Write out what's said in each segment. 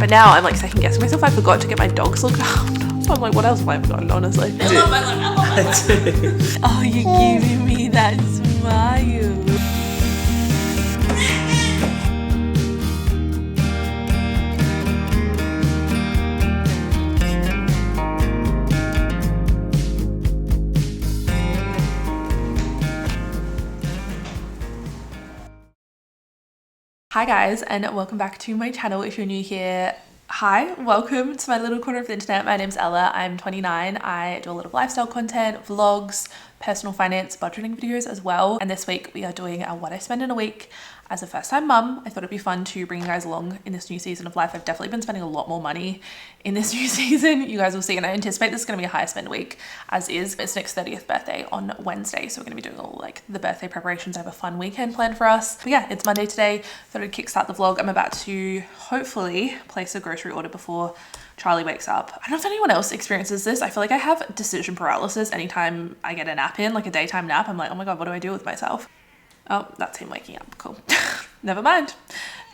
But now I'm like second guessing myself. I forgot to get my dogs looked up. So I'm like, what else have I forgotten, honestly? I love it. Oh, you're giving me that smile. Hi guys, and welcome back to my channel. If you're new here, hi, welcome to my little corner of the internet. My name's Ella. I'm 29. I do a lot of lifestyle content, vlogs, personal finance, budgeting videos as well. And this week we are doing a what I spend in a week as a first-time mum. I thought it'd be fun to bring you guys along in this new season of life. I've definitely been spending a lot more money in this new season. You guys will see, and I anticipate this is going to be a higher spend week as is. It's Nick's 30th birthday on Wednesday, so we're going to be doing all like the birthday preparations. I have a fun weekend planned for us. But yeah, it's Monday today. Thought I'd kickstart the vlog. I'm about to hopefully place a grocery order before Charlie wakes up. I don't know if anyone else experiences this. I feel like I have decision paralysis anytime I get a nap in, like a daytime nap. I'm like, oh my God, what do I do with myself? Oh, that's him waking up. Cool. Never mind.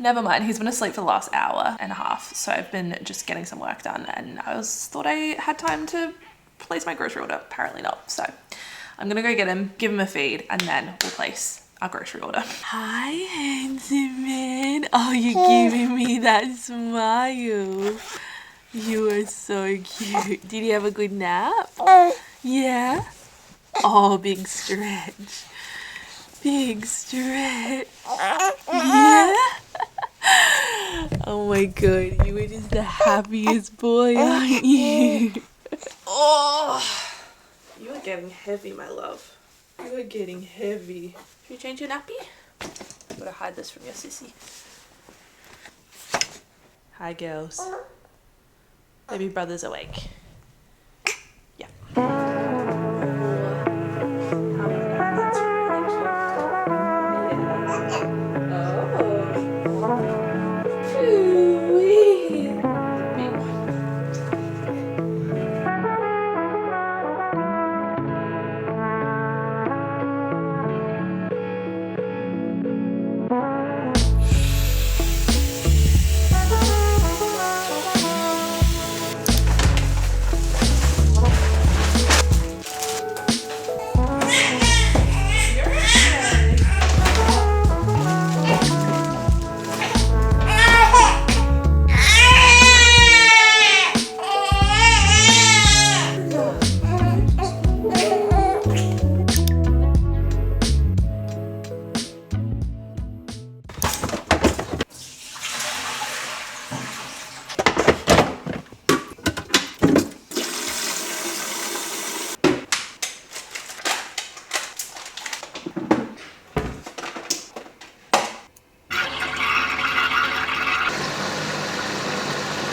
Never mind. He's been asleep for the last hour and a half. So I've been just getting some work done and thought I had time to place my grocery order. Apparently not. So I'm going to go get him, give him a feed, and then we'll place our grocery order. Hi, handsome man. Oh, you're giving me that smile. You are so cute. Did you have a good nap? Yeah? Oh, big stretch. Big stretch. Yeah? Oh my God, you are just the happiest boy, aren't you? Oh, you are getting heavy, my love. You are getting heavy. Should you change your nappy? I'm gonna hide this from your sissy. Hi, girls. Baby brother's awake. Yeah.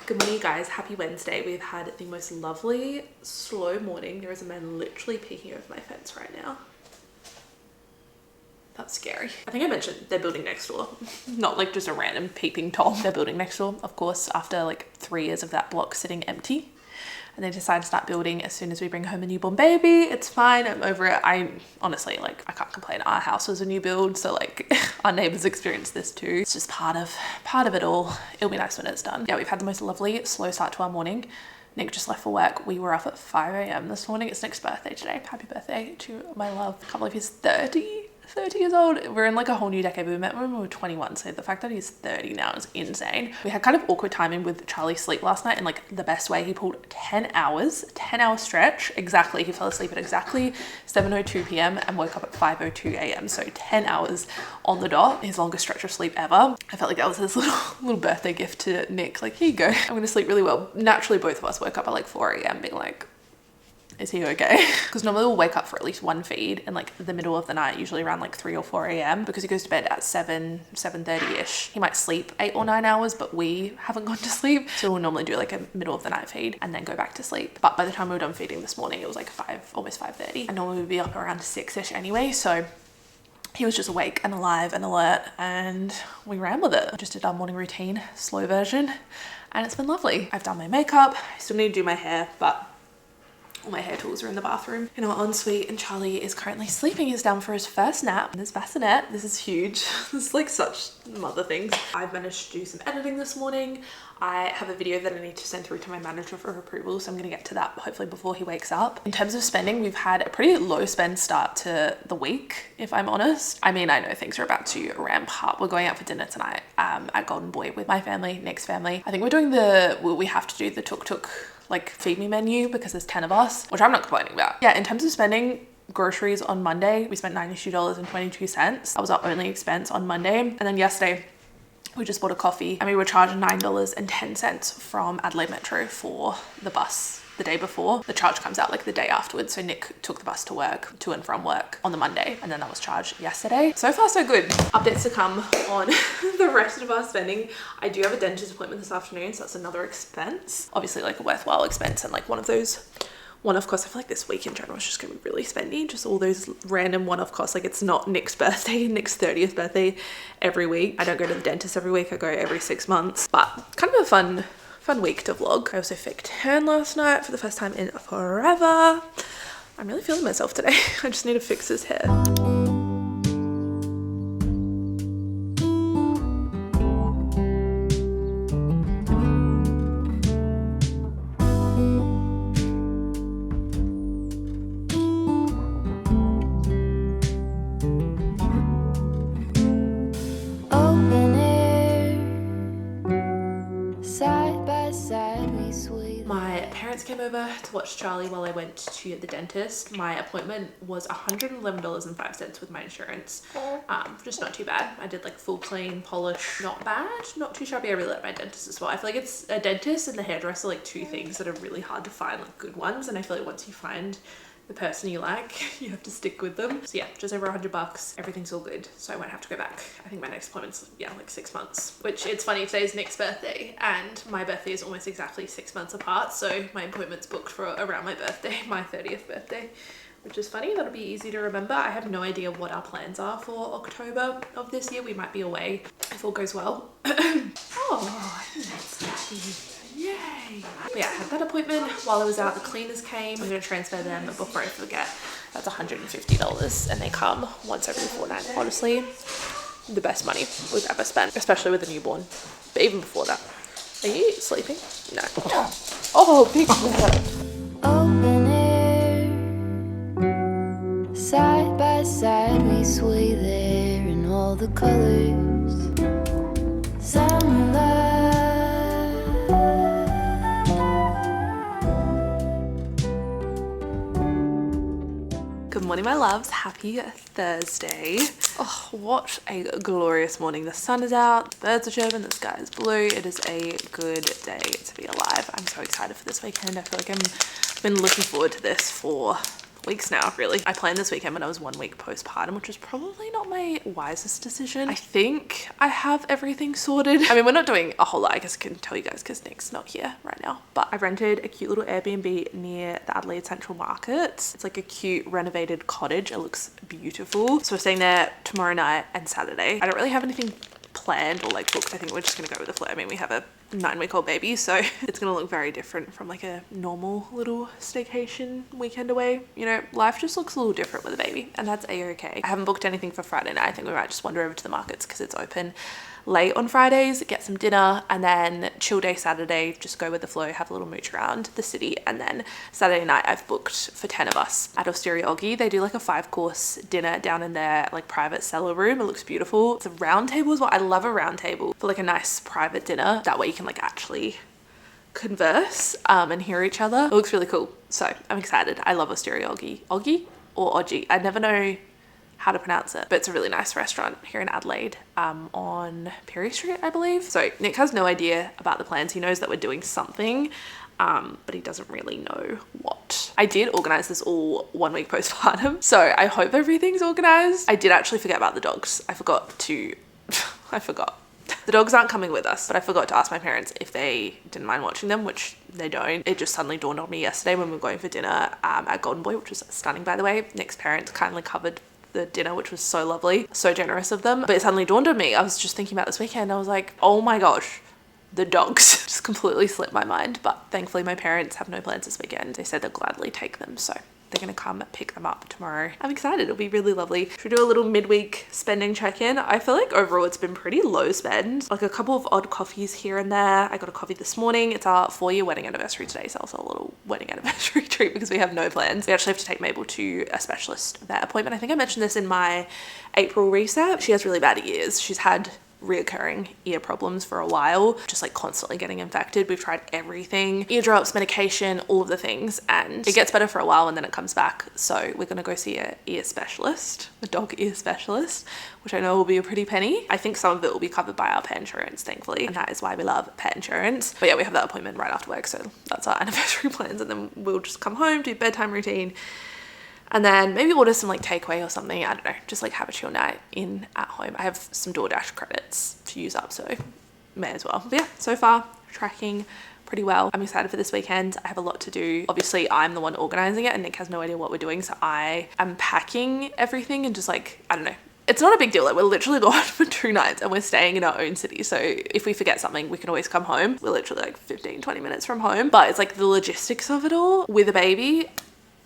Good morning, guys. Happy Wednesday. We've had the most lovely slow morning. There is a man literally peeking over my fence right now. That's scary. I think I mentioned they're building next door. Not like just a random peeping Tom. They're building next door, of course, after like 3 years of that block sitting empty. And they decided to start building as soon as we bring home a newborn baby. It's fine. I'm over it. I honestly, like, I can't complain. Our house was a new build, so like our neighbors experienced this too. It's just part of it all. It'll be nice when it's done. Yeah, we've had the most lovely slow start to our morning. Nick just left for work. We were up at 5 a.m. this morning. It's Nick's birthday today. Happy birthday to my love. I can't believe he's 30 years old. We're in like a whole new decade. We met when we were 21, so the fact that he's 30 now is insane. We had kind of awkward timing with Charlie's sleep last night in like the best way. He pulled 10 hour stretch. Exactly. He fell asleep at exactly 7:02 p.m. and woke up at 5:02 a.m. So 10 hours on the dot. His longest stretch of sleep ever. I felt like that was his little birthday gift to Nick. Like, here you go. I'm gonna sleep really well. Naturally, both of us woke up at like 4 a.m. being like, is he okay? Because normally we'll wake up for at least one feed in like the middle of the night, usually around like 3 or 4 a.m. because he goes to bed at 7:30ish. He might sleep 8 or 9 hours, but we haven't gone to sleep. So we'll normally do like a middle of the night feed and then go back to sleep. But by the time we were done feeding this morning, it was like almost 5:30. And normally we'd be up around 6ish anyway. So he was just awake and alive and alert, and we ran with it. I just did our morning routine, slow version, and it's been lovely. I've done my makeup. I still need to do my hair, but All my hair tools are in the bathroom in our ensuite, and Charlie is currently sleeping. He's down for his first nap in his bassinet. This is huge. This is like such mother things. I've managed to do some editing this morning. I have a video that I need to send through to my manager for approval, so I'm going to get to that hopefully before he wakes up. In terms of spending, we've had a pretty low spend start to the week, if I'm honest. I mean, I know things are about to ramp up. We're going out for dinner tonight at Golden Boy with my family, Nick's family. I think we're doing we have to do the tuk-tuk like feed me menu because there's 10 of us, which I'm not complaining about. Yeah, in terms of spending, groceries on Monday, we spent $92.22. That was our only expense on Monday. And then yesterday, we just bought a coffee and we were charged $9.10 from Adelaide Metro for the bus the day before. The charge comes out like the day afterwards. So Nick took the bus to work, to and from work on the Monday, and then that was charged yesterday. So far so good. Updates to come on the rest of our spending. I do have a dentist appointment this afternoon, so that's another expense. Obviously like a worthwhile expense, and like one-off costs. I feel like this week in general is just gonna be really spendy, just all those random one-off costs. Like it's not Nick's birthday, Nick's 30th birthday every week. I don't go to the dentist every week, I go every 6 months, but kind of a fun week to vlog. I also faked tan last night for the first time in forever. I'm really feeling myself today. I just need to fix his hair. Came over to watch Charlie while I went to the dentist. My appointment was $111.05 with my insurance. Just not too bad. I did like full clean, polish, not bad, not too shabby. I really like my dentist as well. I feel like it's a dentist and the hairdresser, like two things that are really hard to find, like good ones, and I feel like once you find the person you like, you have to stick with them. So yeah, just over $100, everything's all good, so I won't have to go back. I think my next appointment's like 6 months, which it's funny, today's Nick's birthday and my birthday is almost exactly 6 months apart, so my appointment's booked for around my birthday, my 30th birthday, which is funny. That'll be easy to remember. I have no idea what our plans are for October of this year. We might be away if all goes well. Oh, that's happy. Yay! But yeah, I had that appointment while I was out. The cleaners came. I'm going to transfer them, but before I forget, that's $150 and they come once every fortnight. Honestly, the best money we've ever spent, especially with a newborn. But even before that. Are you sleeping? No. Oh, big bed. Open air, side by side we sway there in all the colors. Summer love. Good morning, my loves. Happy Thursday. Oh, what a glorious morning. The sun is out, the birds are chirping, the sky is blue. It is a good day to be alive. I'm so excited for this weekend. I feel like I've been looking forward to this for weeks now, really. I planned this weekend when I was 1 week postpartum, which was probably not my wisest decision. I think I have everything sorted. I mean, we're not doing a whole lot, I guess I can tell you guys because Nick's not here right now, but I rented a cute little Airbnb near the Adelaide Central Market. It's like a cute renovated cottage. It looks beautiful. So we're staying there tomorrow night and Saturday. I don't really have anything planned or like booked. I think we're just gonna go with the flow. I mean, we have a 9-week-old baby, so it's gonna look very different from like a normal little staycation weekend away. You know, life just looks a little different with a baby, and that's a-okay. I haven't booked anything for Friday night. I think we might just wander over to the markets because it's open late on Fridays, get some dinner, and then chill day Saturday, just go with the flow, have a little mooch around the city. And then Saturday night I've booked for 10 of us at Osteria Oggy. They do like a 5-course dinner down in their like private cellar room. It looks beautiful. It's a round table as well. I love a round table for like a nice private dinner. That way you can like actually converse and hear each other. It looks really cool. So I'm excited. I love Osteria Oggy. Oggy or Oggy? I never know how to pronounce it, but it's a really nice restaurant here in Adelaide on Perry Street, I believe. So Nick has no idea about the plans. He knows that we're doing something, but he doesn't really know what. I did organize this all 1 week postpartum, so I hope everything's organized. I did actually forget about the dogs. I forgot. The dogs aren't coming with us, but I forgot to ask my parents if they didn't mind watching them, which they don't. It just suddenly dawned on me yesterday when we were going for dinner at Golden Boy, which was stunning, by the way. Nick's parents kindly covered the dinner, which was so lovely, so generous of them. But it suddenly dawned on me. I was just thinking about this weekend. I was like, oh my gosh, the dogs. Just completely slipped my mind, but thankfully my parents have no plans this weekend. They said they'll gladly take them, so they're gonna come pick them up tomorrow. I'm excited, it'll be really lovely. Should we do a little midweek spending check-in? I feel like overall it's been pretty low spend. Like a couple of odd coffees here and there. I got a coffee this morning. It's our 4-year wedding anniversary today, so also a little wedding anniversary treat because we have no plans. We actually have to take Mabel to a specialist vet appointment. I think I mentioned this in my April reset. She has really bad ears. She's had reoccurring ear problems for a while, just like constantly getting infected. We've tried everything, eardrops, medication, all of the things, and it gets better for a while and then it comes back. So we're gonna go see a ear specialist, a dog ear specialist, which I know will be a pretty penny. I think some of it will be covered by our pet insurance, thankfully, and that is why we love pet insurance. But yeah, we have that appointment right after work, so that's our anniversary plans, and then we'll just come home, do bedtime routine, and then maybe order some like takeaway or something. I don't know, just like have a chill night in at home. I have some DoorDash credits to use up, so may as well. But yeah, so far tracking pretty well. I'm excited for this weekend. I have a lot to do. Obviously I'm the one organizing it and Nick has no idea what we're doing, so I am packing everything and just like, I don't know. It's not a big deal. Like, we're literally gone for 2 nights and we're staying in our own city. So if we forget something, we can always come home. We're literally like 15-20 minutes from home, but it's like the logistics of it all with a baby.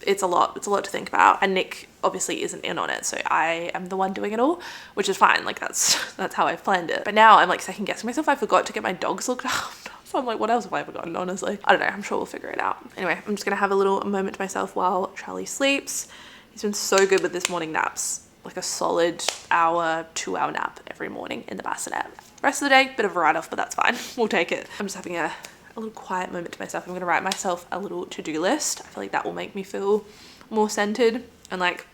It's a lot to think about, and Nick obviously isn't in on it, so I am the one doing it all, which is fine. Like that's how I've planned it. But now I'm like second guessing myself. I forgot to get my dogs looked after, so I'm like, what else have I forgotten? Honestly, I don't know. I'm sure we'll figure it out. Anyway, I'm just gonna have a little moment to myself while Charlie sleeps. He's been so good with this morning naps, like a solid hour, 2-hour nap every morning in the bassinet. Rest of the day, bit of a write-off, but that's fine. We'll take it. I'm just having a little quiet moment to myself. I'm gonna write myself a little to-do list. I feel like that will make me feel more centered, and like,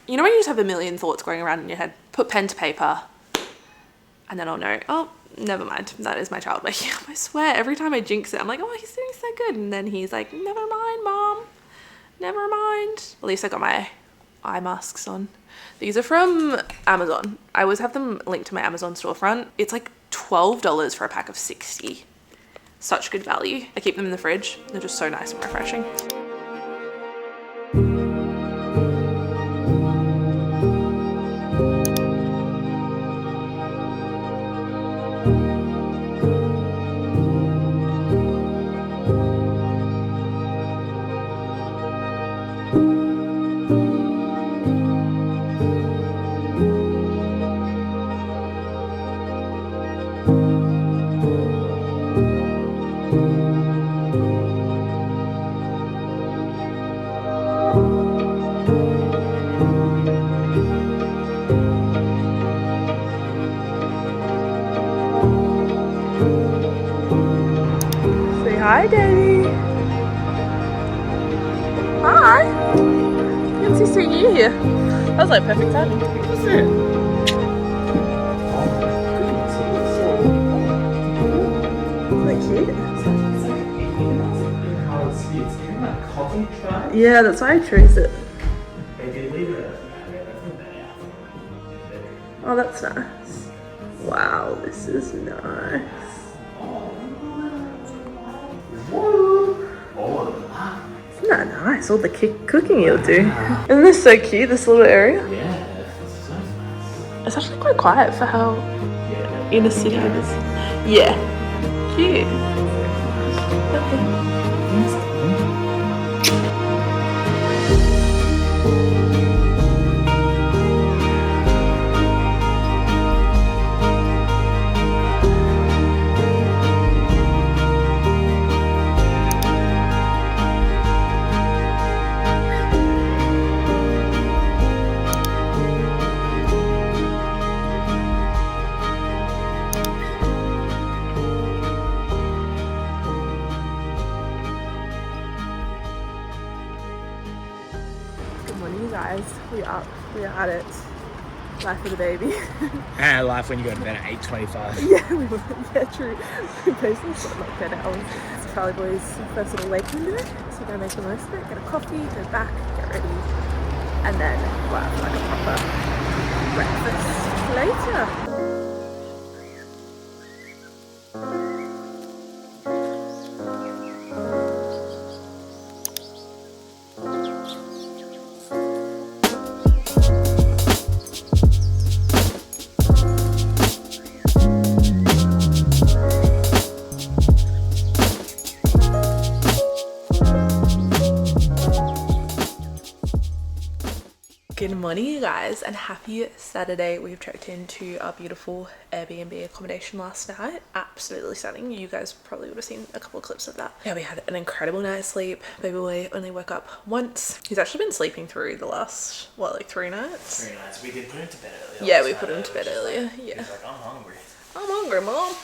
you know when you just have a million thoughts going around in your head? Put pen to paper and then I'll know, oh, never mind, that is my child waking up. I swear every time I jinx it, I'm like, oh, he's doing so good, and then he's like, never mind, mom, never mind. At least I got my eye masks on. These are from Amazon. I always have them linked to my Amazon storefront. It's like $12 for a pack of 60. Such good value. I keep them in the fridge. They're just so nice and refreshing. Hi, Daddy. Hi. Good to see you here. That was like perfect timing. What's it? Isn't that cute? Yeah, that's why I chose it. Oh, that's nice. Wow, this is nice. Isn't that nice? All the cooking you'll do. Isn't this so cute, this little area? Yeah, it's so nice. It's actually quite quiet for how inner city it is. Yeah. Cute. We are at it. Life of the baby. And life when you go to bed at 8:25. Yeah, we were. Yeah, true. We basically slept like 10 hours. It's Charlie Boy's first little wake window, so we're gonna make the most of it. Get a coffee, go back, get ready, and then we'll have like a proper breakfast later. Good morning, you guys, and happy Saturday. We've checked into our beautiful Airbnb accommodation last night. Absolutely stunning. You guys probably would have seen a couple of clips of that. Yeah, we had an incredible night's sleep. Baby boy only woke up once. He's actually been sleeping through the last, what, like 3 nights? 3 nights. We did put him to bed earlier. Yeah, we put him to bed earlier. Yeah. He's like, I'm hungry. I'm hungry, Mom.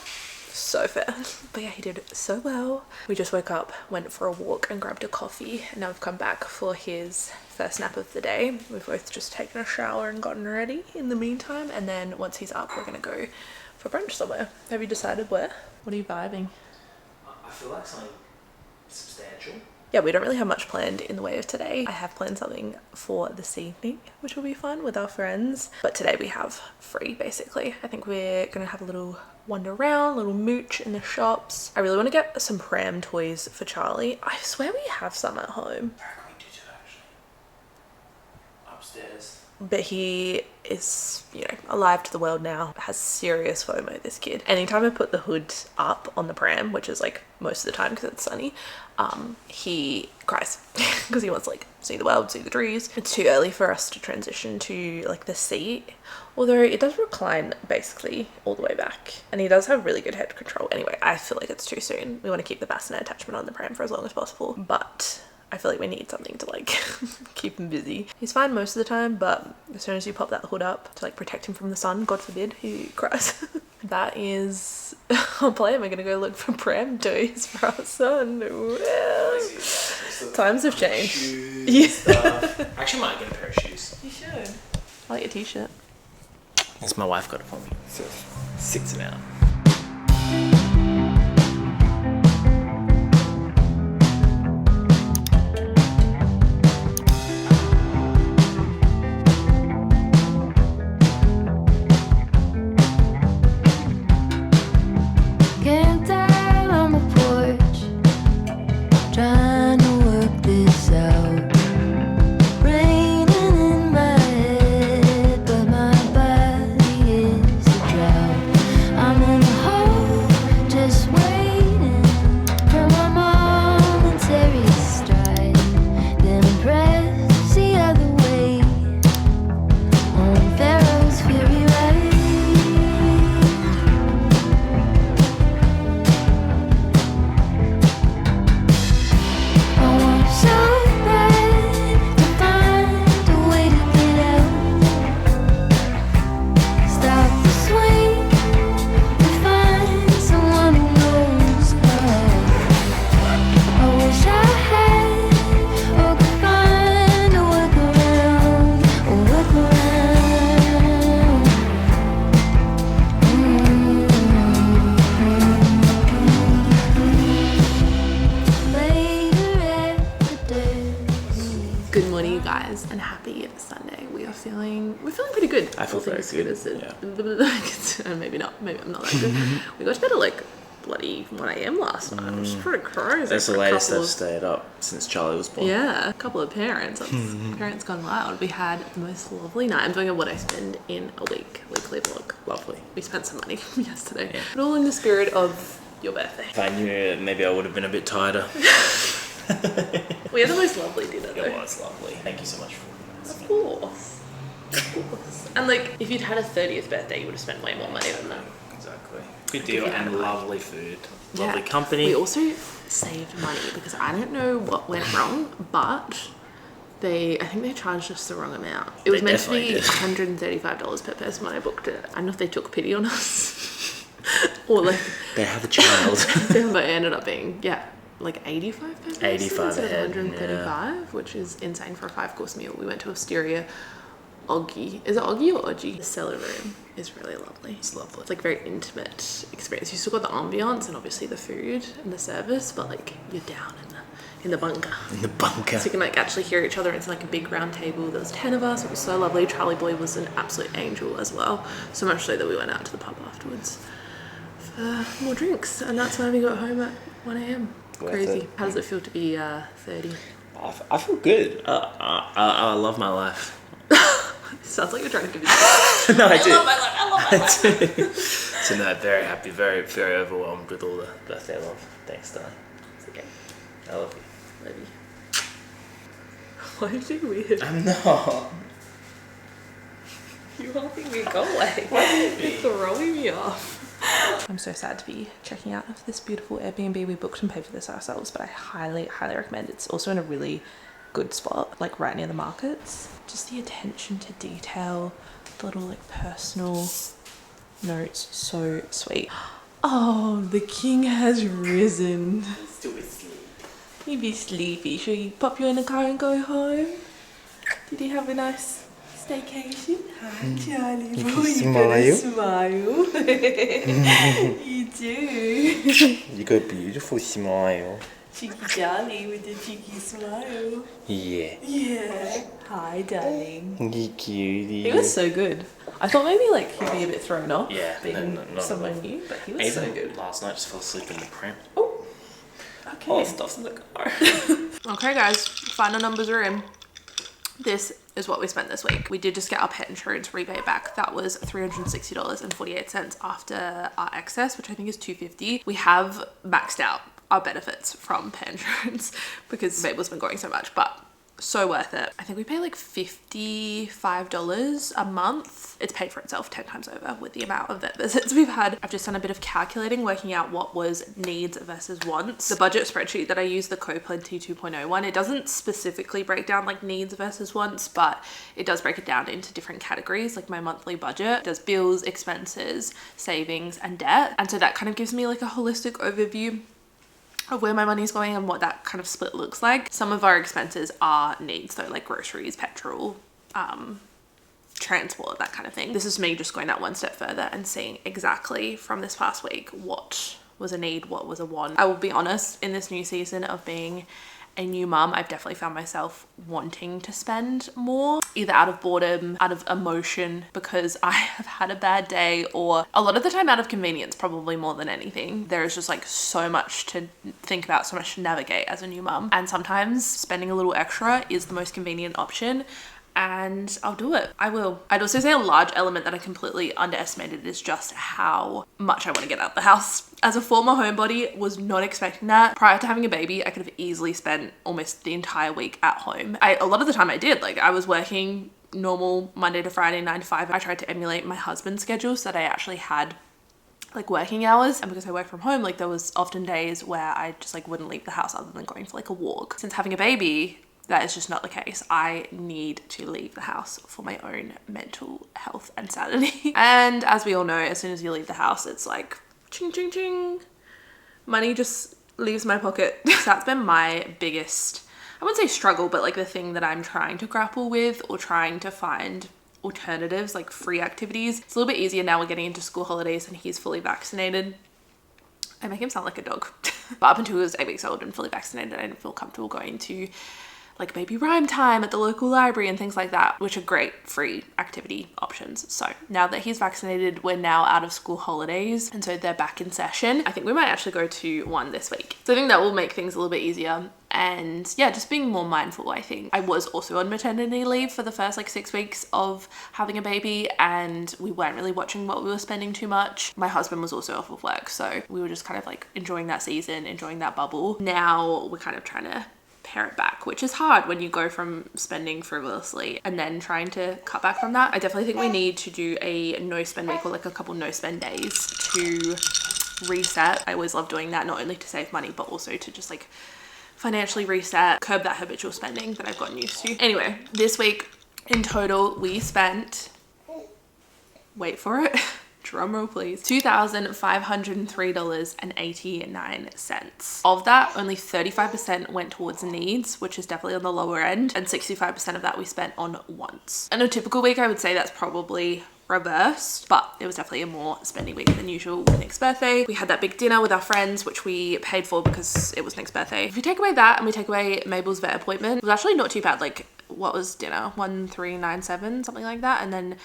So fair. But yeah, he did so well. We just woke up, went for a walk and grabbed a coffee, and now we've come back for his first nap of the day. We've both just taken a shower and gotten ready in the meantime, and then once he's up, we're gonna go for brunch somewhere. Have you decided where? What are you vibing? I feel like something substantial. Yeah, we don't really have much planned in the way of today. I have planned something for this evening, which will be fun with our friends. But today we have free, basically. I think we're gonna have a little wander around, little mooch in the shops. I really want to get some pram toys for Charlie. I swear we have some at home. I reckon we do too, actually. Upstairs. But he is, you know, alive to the world now. Has serious FOMO, this kid. Anytime I put the hood up on the pram, which is like most of the time because it's sunny, he cries because he wants to like see the world, see the trees. It's too early for us to transition to like the seat, although it does recline basically all the way back, and he does have really good head control. Anyway, I feel like it's too soon. We want to keep the bassinet attachment on the pram for as long as possible, but I feel like we need something to like keep him busy. He's fine most of the time, but as soon as you pop that hood up to like protect him from the sun, God forbid, he cries. That is our plan. We're gonna go look for pram toys for our son. Well, times have changed. Shoes, I actually might get a pair of shoes. You should. I like your t-shirt. Yes, my wife got it for me. So 6 an hour. Camped out on the porch, trying to work this out. Raining in my head, but my body is a drought. I'm in a hole, just waiting for my momentary stride. Then press the other way on Pharaoh's fury ride. I want so bad to find a way to get out. Stop the swing to find someone who knows how. I wish I had or could find a workaround, Later at the desk. Good morning, you guys, and happy Sunday. We're feeling pretty good. I feel All very things good, considered. Maybe not. Maybe I'm not that good. We got to bed at like bloody 1 a.m. last night, which is pretty crazy. That's for the a latest couple I've of- stayed up since Charlie was born. Yeah, a couple of parents. That's parents gone wild. We had the most lovely night. I'm doing a what I spend in a weekly vlog. Lovely. We spent some money yesterday, Yeah. but all in the spirit of your birthday. If I knew it, maybe I would have been a bit tighter. We had the most lovely dinner though. It was lovely. Thank you so much for Of course. Of course. And like, if you'd had a 30th birthday, you would have spent way more money than that. Exactly. Good If deal you had and a lovely food. Yeah. Lovely company. We also saved money because I don't know what went wrong, but I think they charged us the wrong amount. It was They meant to be definitely $135 per person when I booked it. I don't know if they took pity on us or like, They have a child. but it ended up being, like 85 per person 85 instead a head, of 135, which is insane for a 5-course meal. We went to Osteria Oggy. Is it Oggy or Oggy? The cellar room is really lovely. It's lovely. It's like very intimate experience. You still got the ambiance and obviously the food and the service, but like you're down in the bunker. In the bunker. So you can like actually hear each other. It's like a big round table. There was 10 of us. It was so lovely. Charlie Boy was an absolute angel as well. So much so that we went out to the pub afterwards for more drinks. And that's when we got home at 1 a.m. Worth Crazy. it. How does it feel to be 30? I feel good. I love my life. Sounds like you're trying to give me No, I do. love my life. I love my life. So no, very happy, very, very overwhelmed with all the birthday love. Thanks, darling. It's okay. I love you. Love you. Why are you being weird? I'm not. You're helping me go away. You're throwing me off. I'm so sad to be checking out of this beautiful Airbnb. We booked and paid for this ourselves, but I highly recommend. It's also in a really good spot, like right near the markets. Just the attention to detail, the little like personal notes, so sweet. Oh, the king has risen. Still asleep. He'd be sleepy. Should we pop you in the car and go home? Did you have a nice staycation? Hi, Charlie boy. You got a smile. You do. You got a beautiful smile. Cheeky Charlie with the cheeky smile. Yeah. Yeah. Hi, darling. You cutie. He was so good. I thought maybe like he'd be a bit thrown off. Yeah, being not someone new, but he was so good. Last night, just fell asleep in the pram. Oh. Okay. All the stuff's in the car. Okay, guys. Final numbers are in. This is what we spent this week. We did just get our pet insurance rebate back. That was $360.48 after our excess, which I think is $250. We have maxed out our benefits from pet insurance because Mabel's been growing so much, but so worth it. I think we pay like $55 a month. It's paid for itself 10 times over with the amount of vet visits we've had. I've just done a bit of calculating, working out what was needs versus wants. The budget spreadsheet that I use, the Co-Plenty 2.01, it doesn't specifically break down like needs versus wants, but it does break it down into different categories. Like my monthly budget does bills, expenses, savings, and debt. And so that kind of gives me like a holistic overview of where my money's going and what that kind of split looks like. Some of our expenses are needs though, like groceries, petrol, transport, that kind of thing. This is me just going that one step further and seeing exactly from this past week what was a need, what was a want. I will be honest, in this new season of being a new mum, I've definitely found myself wanting to spend more, either out of boredom, out of emotion, because I have had a bad day, or a lot of the time out of convenience, probably more than anything. There is just like so much to think about, so much to navigate as a new mum. And sometimes spending a little extra is the most convenient option. And I'll do it. I will. I'd also say a large element that I completely underestimated is just how much I want to get out of the house. As a former homebody, was not expecting that. Prior to having a baby, I could have easily spent almost the entire week at home. A lot of the time I did. Like I was working normal Monday to Friday, 9 to 5. I tried to emulate my husband's schedule so that I actually had like working hours, and because I work from home, like there was often days where I just like wouldn't leave the house other than going for like a walk. Since having a baby, that is just not the case. I need to leave the house for my own mental health and sanity. And as we all know, as soon as you leave the house, it's like ching, ching, ching. Money just leaves my pocket. So that's been my biggest, I wouldn't say struggle, but like the thing that I'm trying to grapple with, or trying to find alternatives, like free activities. It's a little bit easier now. We're getting into school holidays and he's fully vaccinated. I make him sound like a dog. But up until he was 8 weeks old and fully vaccinated, I didn't feel comfortable going to like baby rhyme time at the local library and things like that, which are great free activity options. So now that he's vaccinated, we're now out of school holidays, and so they're back in session. I think we might actually go to one this week. So I think that will make things a little bit easier. And yeah, just being more mindful, I think. I was also on maternity leave for the first like 6 weeks of having a baby, and we weren't really watching what we were spending too much. My husband was also off of work, so we were just kind of like enjoying that season, enjoying that bubble. Now we're kind of trying to pare it back, which is hard when you go from spending frivolously and then trying to cut back from that. I definitely think we need to do a no spend week, or like a couple no spend days to reset. I always love doing that, not only to save money, but also to just like financially reset, curb that habitual spending that I've gotten used to. Anyway, this week in total, we spent, wait for it, drum roll please, $2,503.89. Of that, only 35% went towards needs, which is definitely on the lower end, and 65% of that we spent on wants. In a typical week, I would say that's probably reversed, but it was definitely a more spending week than usual with Nick's birthday. We had that big dinner with our friends, which we paid for because it was Nick's birthday. If you take away that and we take away Mabel's vet appointment, it was actually not too bad. Like, what was dinner? 1,397, something like that. And then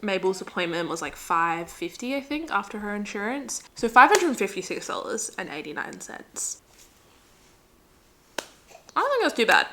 Mabel's appointment was like $550, I think, after her insurance. So $556.89. I don't think it was too bad.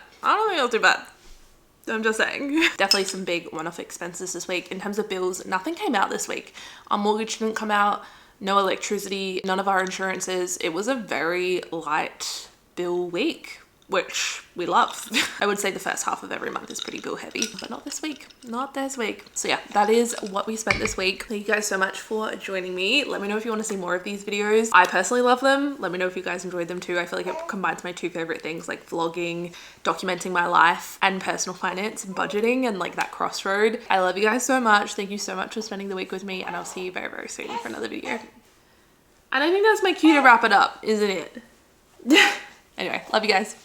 I'm just saying. Definitely some big one-off expenses this week. In terms of bills, nothing came out this week. Our mortgage didn't come out, no electricity, none of our insurances. It was a very light bill week, which we love. I would say the first half of every month is pretty bill heavy, but not this week, not this week. So yeah, that is what we spent this week. Thank you guys so much for joining me. Let me know if you want to see more of these videos. I personally love them. Let me know if you guys enjoyed them too. I feel like it combines my two favorite things, like vlogging, documenting my life, and personal finance and budgeting, and like that crossroad. I love you guys so much. Thank you so much for spending the week with me, and I'll see you very, very soon for another video. And I think that's my cue to wrap it up, isn't it? Anyway, love you guys.